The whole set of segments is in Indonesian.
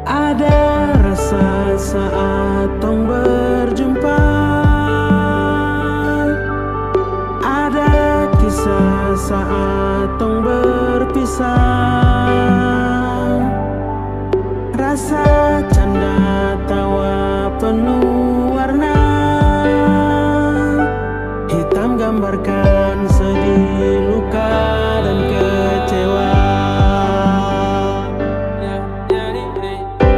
Ada rasa saat tong berjumpa, ada kisah saat tong berpisah. Rasa canda tawa penuh warna, hitam gambarkan sedih, luka dan kecewa.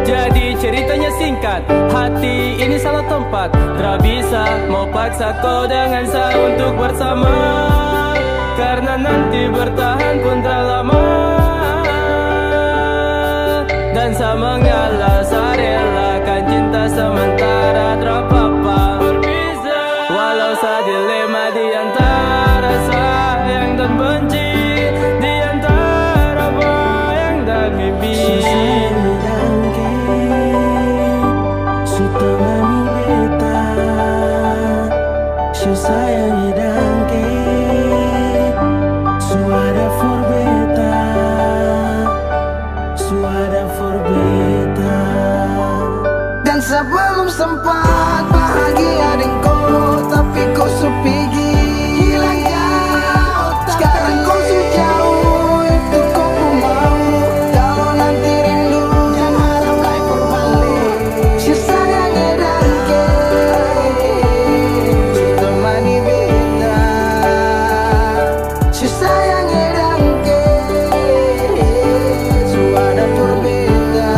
Jadi ceritanya singkat, hati ini salah tempat. Tak bisa mau paksa kau dengan saya untuk bersama, karena nanti bertahan pun tak lama. Dan saya mengalah, saya relakan cinta sementara terpapa berbisa. Walau saya dilema di antara sayang dan benci, di antara bayang dan mimpi. Sayangi dangke, suara for beta, suara for beta. Dan sebelum sempat bahagia dengan kau, tapi kau supigi hilang jauh. Sekarang kau sudah jauh, itu kau pun mau. Kalau nanti rindu, jangan harap lagi berbalik. Si sayangi dangke, si temani beta. Si sayangi dangke, suara for beta.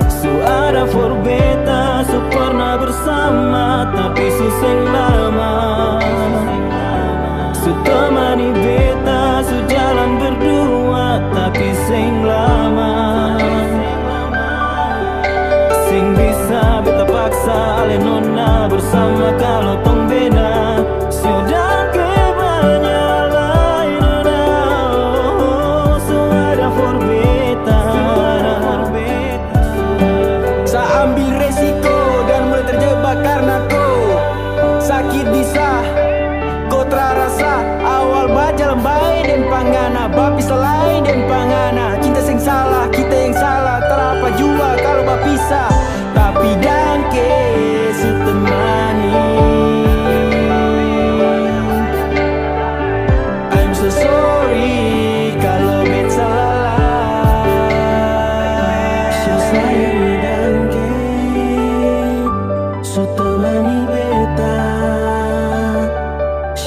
Suara for beta, su pernah bersama tapi suseng lama. Su temani beta, su jalan berdua tapi sing lama. Sing bisa beta paksa ale nona bersama kalau tong beda. Sudah kebanyak lain nona, oh, suara for beta. Saya ambil resiko dan mulai terjebak karena kau. Sakit bisa, kau terasa. Awal baca lembai dan pangana, bapi selain dan pangana. Cinta sing salah, kita yang salah. Terapa jua kalau bapisah, tapi dangke su temani. I'm so sorry kalau bet salah. Sayangi dangke, su temani beta.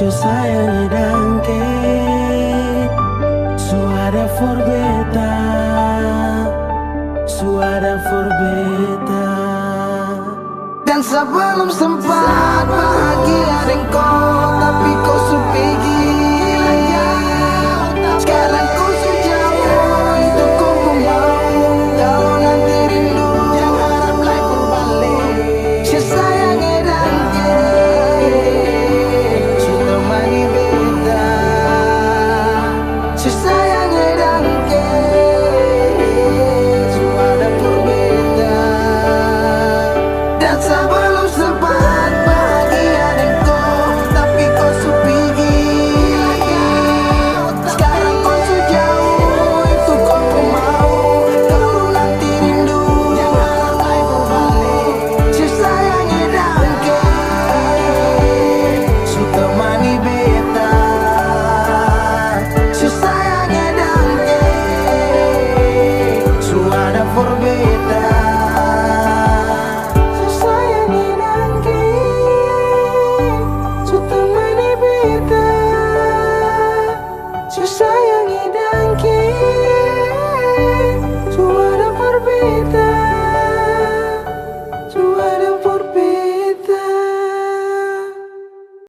Sayangi dangke, suara for beta, suara for beta. Dan sebelum sempat bahagia dengan kau, tapi kau supigi